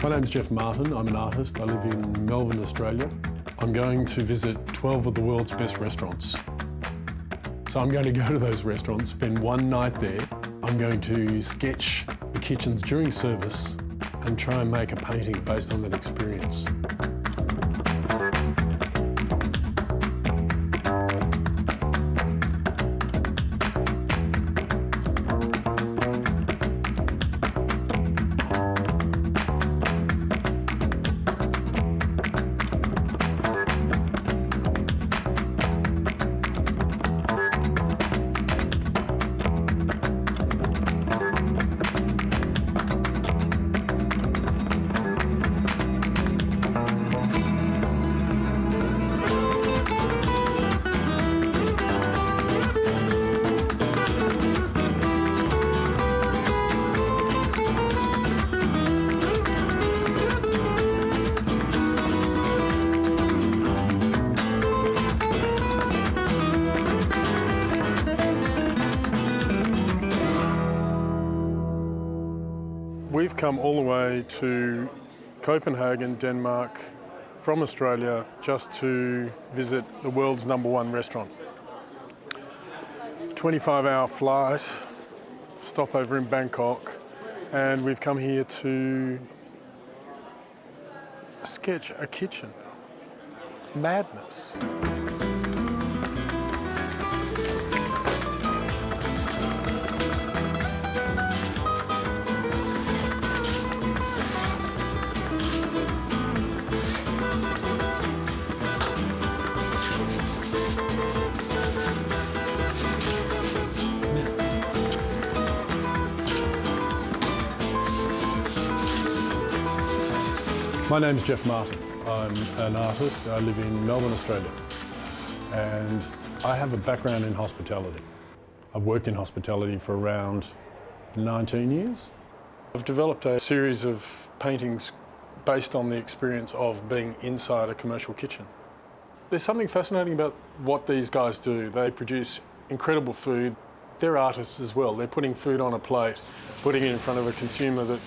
My name's Jeff Martin. I'm an artist. I live in Melbourne, Australia. I'm going to visit 12 of the world's best restaurants. So I'm going to go to those restaurants, spend one night there. I'm going to sketch the kitchens during service and try and make a painting based on that experience. We've come all the way to Copenhagen, Denmark, from Australia, just to visit the world's #1 restaurant. 25-hour flight, stopover in Bangkok, and we've come here to sketch a kitchen. Madness. My name's Jeff Martin. I'm an artist. I live in Melbourne, Australia, and I have a background in hospitality. I've worked in hospitality for around 19 years. I've developed a series of paintings based on the experience of being inside a commercial kitchen. There's something fascinating about what these guys do. They produce incredible food. They're artists as well. They're putting food on a plate, putting it in front of a consumer that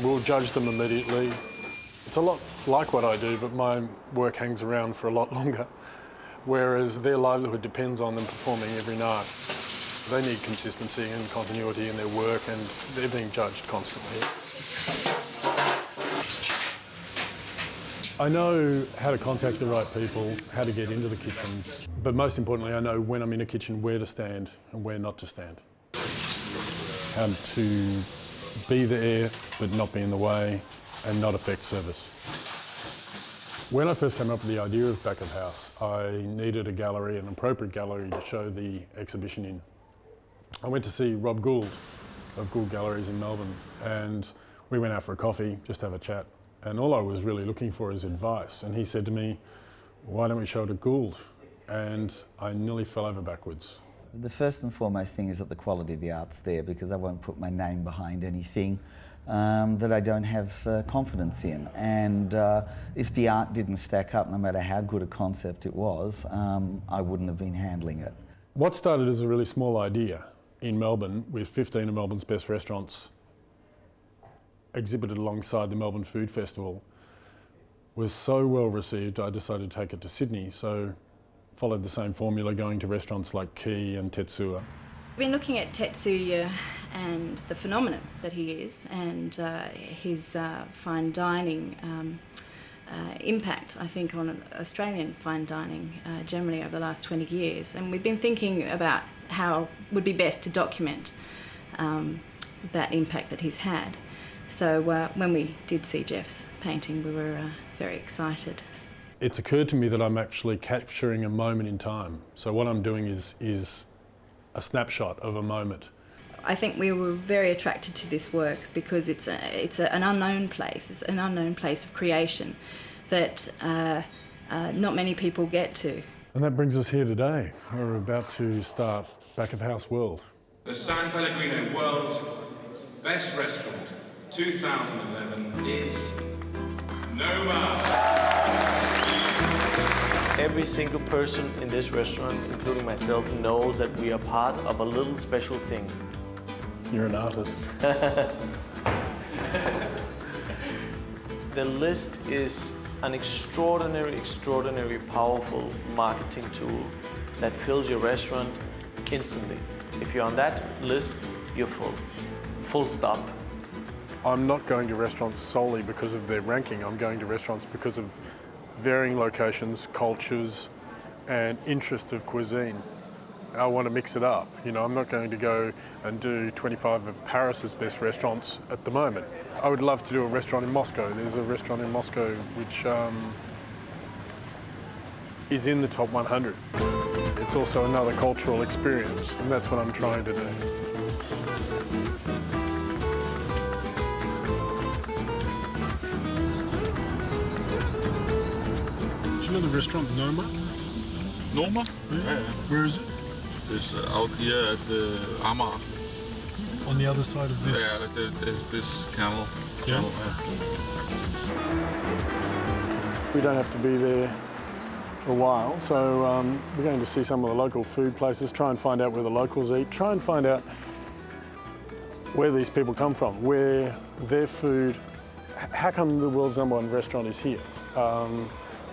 will judge them immediately. It's a lot like what I do, but my work hangs around for a lot longer, whereas their livelihood depends on them performing every night. They need consistency and continuity in their work, and they're being judged constantly. I know how to contact the right people, how to get into the kitchens, but most importantly, I know when I'm in a kitchen where to stand and where not to stand. How to be there, but not be in the way, and not affect service. When I first came up with the idea of back of house, I needed a gallery, an appropriate gallery to show the exhibition in. I went to see Rob Gould of Gould Galleries in Melbourne, and we went out for a coffee, just to have a chat. And all I was really looking for is advice. And he said to me, why don't we show it at Gould? And I nearly fell over backwards. The first and foremost thing is that the quality of the art's there, because I won't put my name behind anything that I don't have confidence in. And if the art didn't stack up, no matter how good a concept it was, I wouldn't have been handling it. What started as a really small idea in Melbourne, with 15 of Melbourne's best restaurants exhibited alongside the Melbourne Food Festival, was so well received I decided to take it to Sydney. So followed the same formula, going to restaurants like Key and Tetsuya. We've been looking at Tetsuya and the phenomenon that he is, and his fine dining impact, I think, on Australian fine dining generally over the last 20 years. And we've been thinking about how it would be best to document that impact that he's had. So when we did see Jeff's painting, we were very excited. It's occurred to me that I'm actually capturing a moment in time. So what I'm doing is a snapshot of a moment. I think we were very attracted to this work because it's an unknown place. It's an unknown place of creation that not many people get to. And that brings us here today. We're about to start Back of House World. The San Pellegrino World's Best Restaurant 2011 is Noma. Every single person in this restaurant, including myself, knows that we are part of a little special thing. You're an artist. The list is an extraordinary powerful marketing tool that fills your restaurant instantly. If you're on that list, you're full. Full stop. I'm not going to restaurants solely because of their ranking. I'm going to restaurants because of varying locations, cultures, and interest of cuisine. I want to mix it up. You know, I'm not going to go and do 25 of Paris's best restaurants at the moment. I would love to do a restaurant in Moscow. There's a restaurant in Moscow which is in the top 100. It's also another cultural experience, and that's what I'm trying to do. Do you know the restaurant Noma? Noma? Yeah. Where is it? It's out here at the Amager. On the other side of this? Yeah, there's this channel. Yeah. We don't have to be there for a while, so we're going to see some of the local food places, try and find out where the locals eat, try and find out where these people come from, where their food, how come the world's #1 restaurant is here?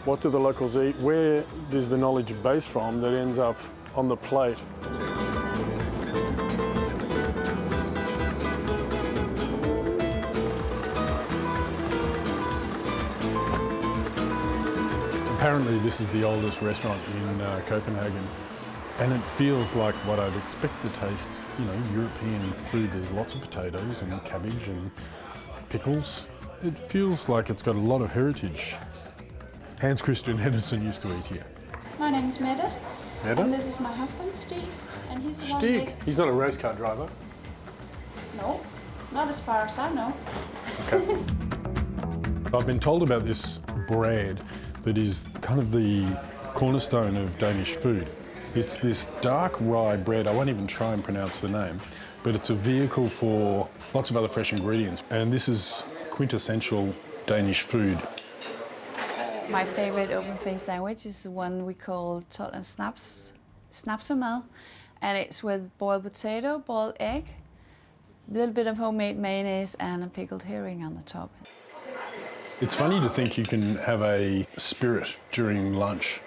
What do the locals eat? Where is the knowledge base from that ends up on the plate? Apparently this is the oldest restaurant in Copenhagen, and it feels like what I'd expect to taste, you know, European food. There's lots of potatoes and cabbage and pickles. It feels like it's got a lot of heritage. Hans Christian Henderson used to eat here. My name is Mette. Mette? And this is my husband, Stig. And he's the one Stig? He's not a race car driver. No, not as far as I know. Okay. I've been told about this bread that is kind of the cornerstone of Danish food. It's this dark rye bread. I won't even try and pronounce the name, but it's a vehicle for lots of other fresh ingredients. And this is quintessential Danish food. My favorite open-faced sandwich is the one we call told and snapsomad, and it's with boiled potato, boiled egg, a little bit of homemade mayonnaise, and a pickled herring on the top. It's funny to think you can have a spirit during lunch.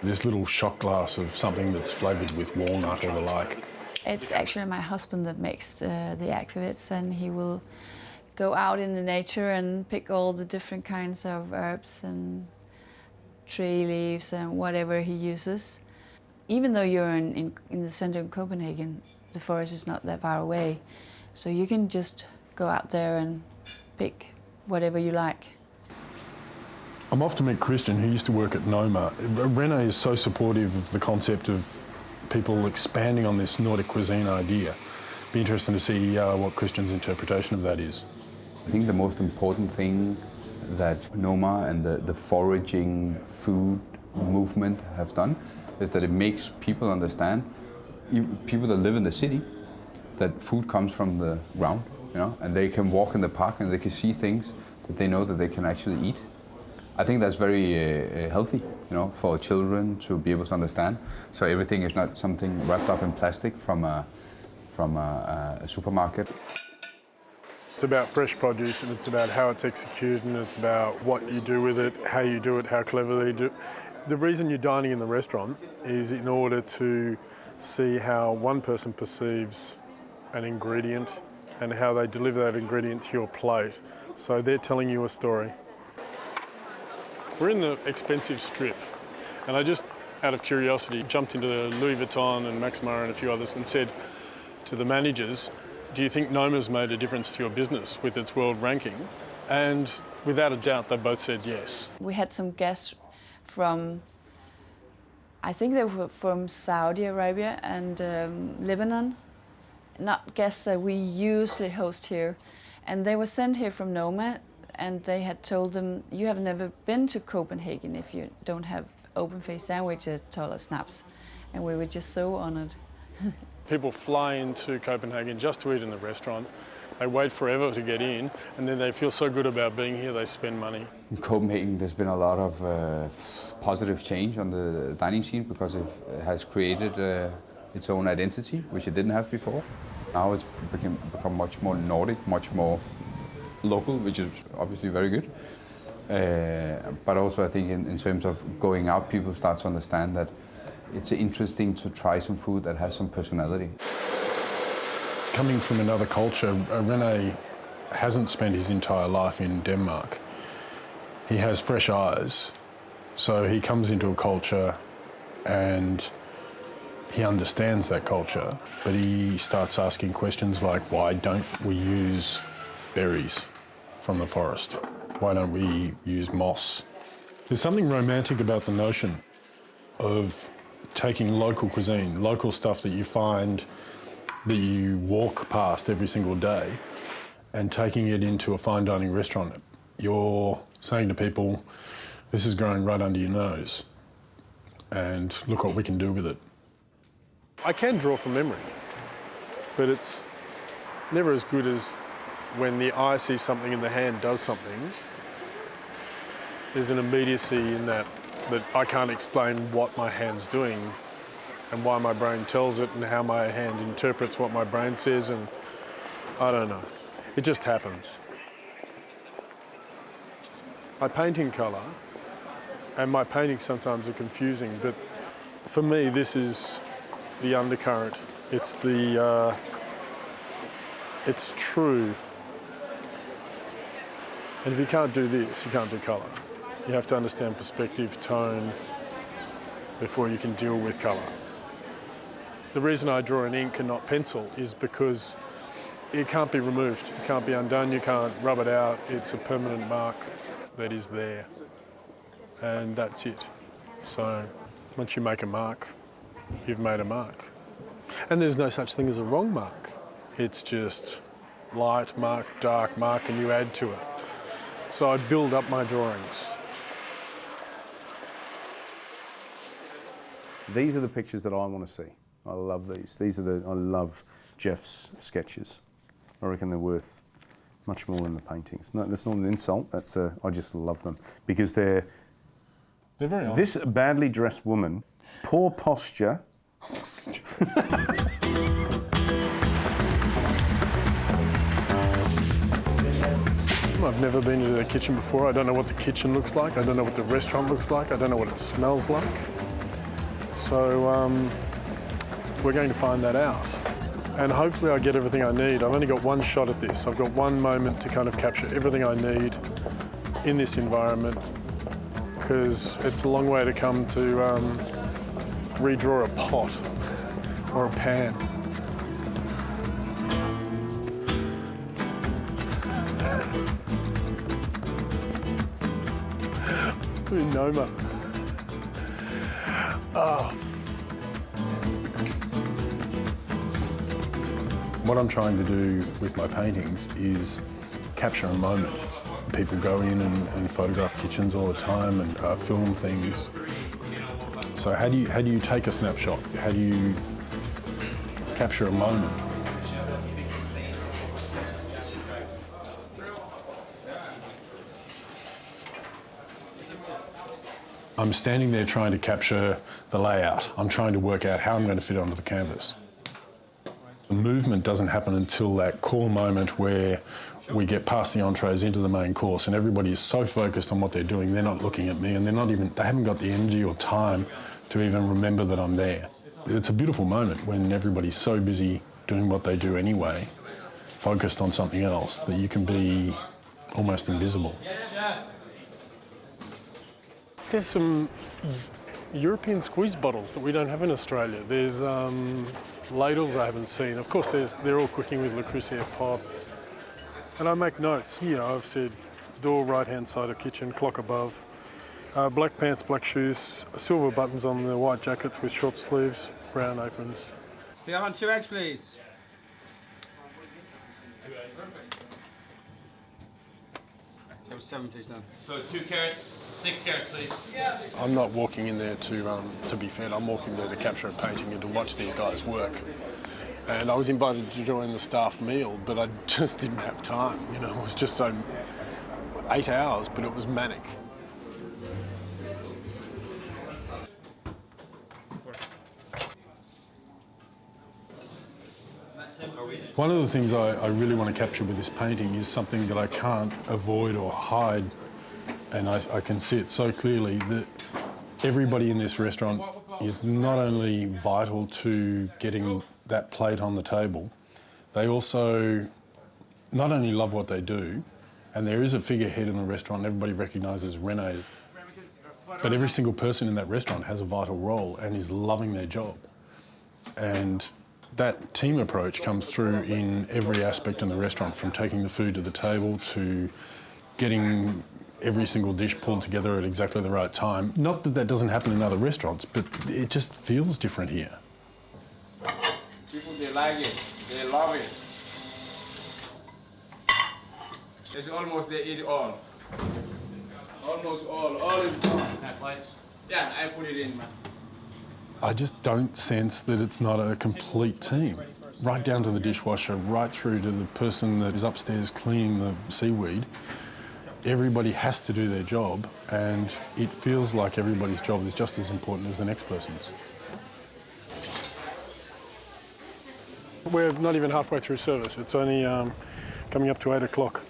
This little shot glass of something that's flavoured with walnut or the like. It's actually my husband that makes the akvavits, and he will go out in the nature and pick all the different kinds of herbs and tree leaves and whatever he uses. Even though you're in the center of Copenhagen, the forest is not that far away. So you can just go out there and pick whatever you like. I'm off to meet Christian, who used to work at Noma. René is so supportive of the concept of people expanding on this Nordic cuisine idea. Be interesting to see what Christian's interpretation of that is. I think the most important thing that Noma and the foraging food movement have done is that it makes people understand, people that live in the city, that food comes from the ground, you know, and they can walk in the park and they can see things that they know that they can actually eat. I think that's very healthy, you know, for children to be able to understand. So everything is not something wrapped up in plastic from a supermarket. It's about fresh produce, and it's about how it's executed, and it's about what you do with it, how you do it, how cleverly you do it. The reason you're dining in the restaurant is in order to see how one person perceives an ingredient and how they deliver that ingredient to your plate. So they're telling you a story. We're in the expensive strip, and I just, out of curiosity, jumped into Louis Vuitton and Max Mara and a few others and said to the managers, do you think Noma's made a difference to your business with its world ranking? And without a doubt, they both said yes. We had some guests from, I think they were from Saudi Arabia and Lebanon. Not guests that we usually host here. And they were sent here from Noma, and they had told them, you have never been to Copenhagen if you don't have open-faced sandwiches, taller snaps. And we were just so honored. People fly into Copenhagen just to eat in the restaurant. They wait forever to get in, and then they feel so good about being here, they spend money. In Copenhagen, there's been a lot of positive change on the dining scene because it has created its own identity, which it didn't have before. Now it's become much more Nordic, much more local, which is obviously very good. But also I think in terms of going out, people start to understand that it's interesting to try some food that has some personality. Coming from another culture, René hasn't spent his entire life in Denmark. He has fresh eyes, so he comes into a culture and he understands that culture, but he starts asking questions like, why don't we use berries from the forest? Why don't we use moss? There's something romantic about the notion of taking local cuisine, local stuff that you find, that you walk past every single day, and taking it into a fine dining restaurant. You're saying to people, this is growing right under your nose, and look what we can do with it. I can draw from memory, but it's never as good as when the eye sees something and the hand does something. There's an immediacy in that I can't explain what my hand's doing and why my brain tells it and how my hand interprets what my brain says, and I don't know. It just happens. I paint in colour, and my paintings sometimes are confusing, but for me this is the undercurrent. It's it's true. And if you can't do this, you can't do colour. You have to understand perspective, tone, before you can deal with colour. The reason I draw in ink and not pencil is because it can't be removed, it can't be undone, you can't rub it out. It's a permanent mark that is there, and that's it. So once you make a mark, you've made a mark. And there's no such thing as a wrong mark. It's just light mark, dark mark, and you add to it. So I build up my drawings. These are the pictures that I want to see. I love these. I love Jeff's sketches. I reckon they're worth much more than the paintings. No, that's not an insult. I just love them because they're very honest. This badly dressed woman, poor posture. I've never been to the kitchen before. I don't know what the kitchen looks like. I don't know what the restaurant looks like. I don't know what it smells like. So we're going to find that out. And hopefully I get everything I need. I've only got one shot at this. I've got one moment to kind of capture everything I need in this environment, because it's a long way to come to redraw a pot or a pan. In Noma. Oh. What I'm trying to do with my paintings is capture a moment. People go in and photograph kitchens all the time and film things. So how do you take a snapshot? How do you capture a moment? I'm standing there trying to capture the layout. I'm trying to work out how I'm going to fit onto the canvas. The movement doesn't happen until that core moment where we get past the entrees into the main course, and everybody is so focused on what they're doing, they're not looking at me, and they haven't got the energy or time to even remember that I'm there. It's a beautiful moment when everybody's so busy doing what they do anyway, focused on something else, that you can be almost invisible. There's some European squeeze bottles that we don't have in Australia. There's ladles I haven't seen. Of course, they're all cooking with Le Creuset pot. And I make notes. Here I've said door right-hand side of kitchen, clock above. Black pants, black shoes, silver buttons on the white jackets with short sleeves, brown aprons. Do you want 2 eggs, please? Have 7, please, then. So 2 carrots, 6 carrots, please. I'm not walking in there to be fed. I'm walking there to capture a painting and to watch these guys work. And I was invited to join the staff meal, but I just didn't have time. You know, it was just 8 hours, but it was manic. One of the things I really want to capture with this painting is something that I can't avoid or hide, and I can see it so clearly that everybody in this restaurant is not only vital to getting that plate on the table, they also not only love what they do, and there is a figurehead in the restaurant, everybody recognises René, but every single person in that restaurant has a vital role and is loving their job. And that team approach comes through in every aspect in the restaurant, from taking the food to the table to getting every single dish pulled together at exactly the right time. Not that that doesn't happen in other restaurants, but it just feels different here. People, they like it. They love it. It's almost they eat all. Almost all is gone. Plates? Yeah, I put it in. I just don't sense that it's not a complete team. Right down to the dishwasher, right through to the person that is upstairs cleaning the seaweed. Everybody has to do their job, and it feels like everybody's job is just as important as the next person's. We're not even halfway through service. It's only coming up to 8 o'clock.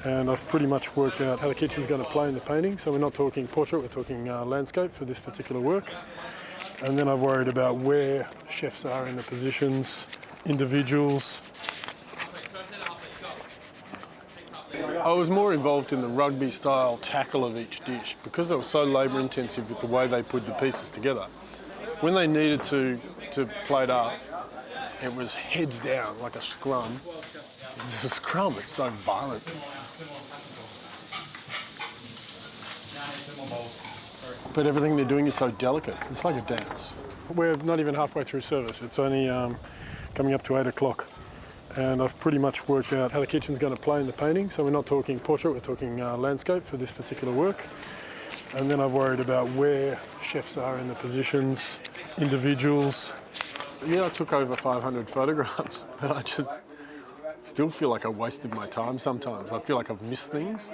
And I've pretty much worked out how the kitchen's going to play in the painting. So we're not talking portrait, we're talking landscape for this particular work. And then I've worried about where chefs are in the positions, individuals. I was more involved in the rugby style tackle of each dish because they were so labour intensive with the way they put the pieces together. When they needed to plate up, it was heads down like a scrum. It's a scrum, it's so violent. But everything they're doing is so delicate. It's like a dance. We're not even halfway through service. It's only coming up to 8 o'clock. And I've pretty much worked out how the kitchen's going to play in the painting. So we're not talking portrait, we're talking landscape for this particular work. And then I've worried about where chefs are in the positions, individuals. Yeah, I took over 500 photographs, but I just still feel like I wasted my time sometimes. I feel like I've missed things.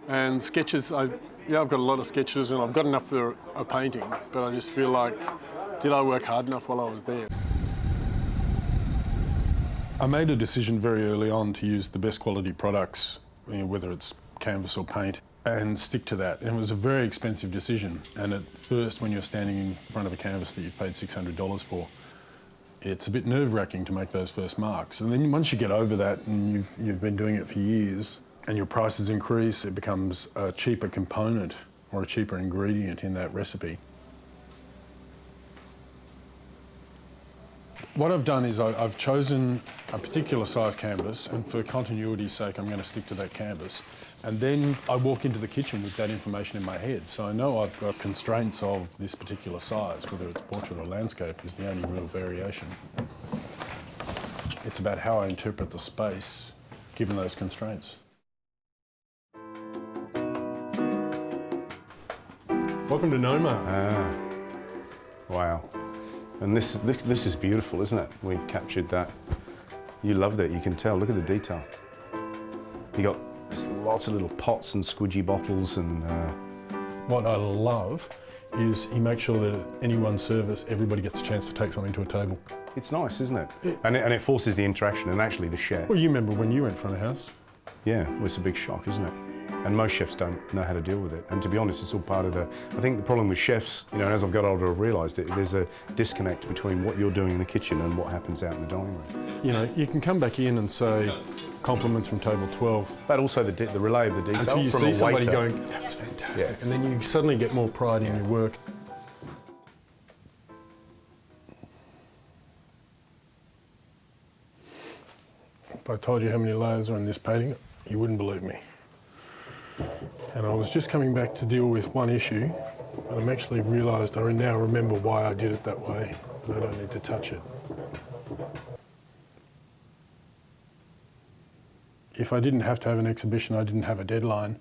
And sketches, I've got a lot of sketches and I've got enough for a painting, but I just feel like, did I work hard enough while I was there? I made a decision very early on to use the best quality products, whether it's canvas or paint, and stick to that. And it was a very expensive decision. And at first, when you're standing in front of a canvas that you've paid $600 for, it's a bit nerve-wracking to make those first marks. And then once you get over that and you've been doing it for years and your prices increase, it becomes a cheaper component or a cheaper ingredient in that recipe. What I've done is I've chosen a particular size canvas, and for continuity's sake I'm going to stick to that canvas. And then I walk into the kitchen with that information in my head. So I know I've got constraints of this particular size, whether it's portrait or landscape is the only real variation. It's about how I interpret the space given those constraints. Welcome to Noma. Wow. And this is beautiful, isn't it? We've captured that. You loved it, you can tell. Look at the detail. You got lots of little pots and squidgy bottles and... What I love is he makes sure that at any one service, everybody gets a chance to take something to a table. It's nice, isn't it? And it forces the interaction and actually the share. Well, you remember when you went front of house? Yeah, well, it's a big shock, isn't it? And most chefs don't know how to deal with it. And to be honest, it's all part of I think the problem with chefs, and as I've got older, I've realised it, there's a disconnect between what you're doing in the kitchen and what happens out in the dining room. You can come back in and say compliments from table 12. But also the relay of the detail until you from see somebody waiter. going, that's fantastic. Yeah. And then you suddenly get more pride in your work. If I told you how many layers are in this painting, you wouldn't believe me. And I was just coming back to deal with one issue, and I'm actually realised I now remember why I did it that way, and I don't need to touch it. If I didn't have to have an exhibition, I didn't have a deadline,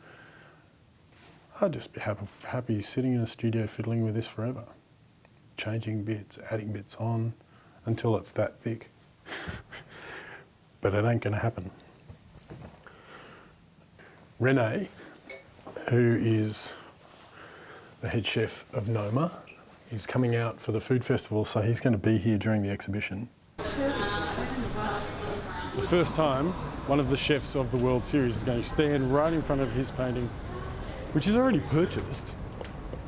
I'd just be happy sitting in a studio fiddling with this forever. Changing bits, adding bits on, until it's that thick. But it ain't going to happen. René, who is the head chef of Noma, is coming out for the food festival, so he's going to be here during the exhibition. The first time, one of the chefs of the World Series is going to stand right in front of his painting which is already purchased,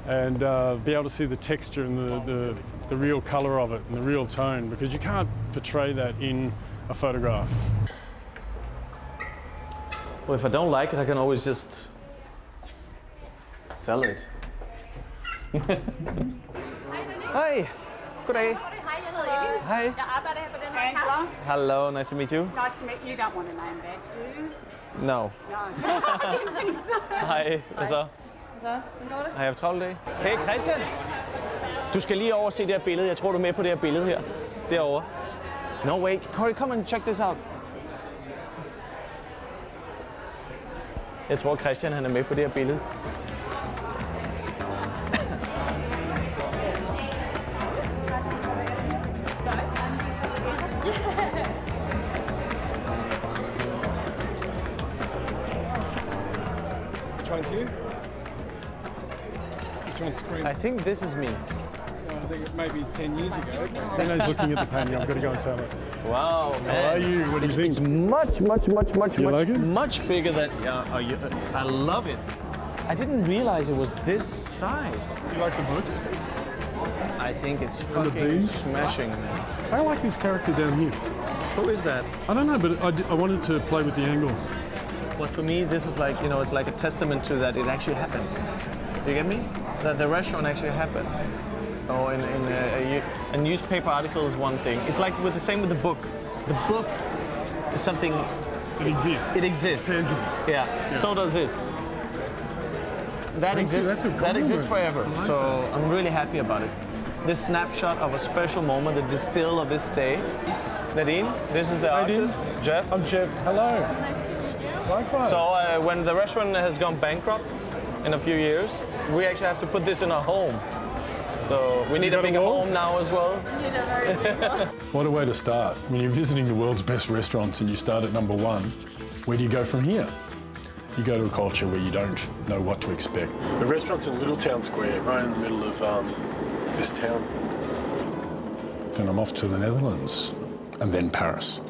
and be able to see the texture and the real colour of it and the real tone, because you can't portray that in a photograph. Well, if I don't like it, I can always just sell it. Hej, goddag. Hej. Jeg arbejder her på den her Angela. Hello, nice to meet you. Nice to meet you. You don't want a name badge, do you? No. No. I didn't think so. Hej, hvad så? hvordan går det? Har jeg haft travlt dag? Hey Christian! Du skal lige over og se det her billede. Jeg tror, du er med på det her billede her. Derovre. No way. Corey, come and check this out. Jeg tror, Christian han er med på det her billede. Which one's you? Which one's screen? I think this is me. I think it may be 10 years ago. Renee's looking at the painting. I've got to go and sell it. Wow, man. How are you? What do you think? It's much bigger than. I love it. I didn't realize it was this size. Do you like the boots? I think it's And the fucking beans? smashing. I like this character down here. Who is that? I don't know, but I wanted to play with the angles. But for me, this is like, it's like a testament to that it actually happened. Do you get me? That the restaurant actually happened. Or in a newspaper article is one thing. It's like with the same with the book. The book is something. It exists. It exists. It's tangible. Yeah. So does this. That exists. That's a That exists compliment. forever. I like So that. I'm really happy about it. This snapshot of a special moment, the distill of this day. Nadine, this is the artist, Jeff. I'm Jeff. Hello. Nice to meet you. Likewise. So when the restaurant has gone bankrupt in a few years, we actually have to put this in our home. So we need a bigger home now as well. You need a very big one. What a way to start. When you're visiting the world's best restaurants and you start at number one, where do you go from here? You go to a culture where you don't know what to expect. The restaurant's in Little Town Square, right in the middle of this town. Then I'm off to the Netherlands and then Paris.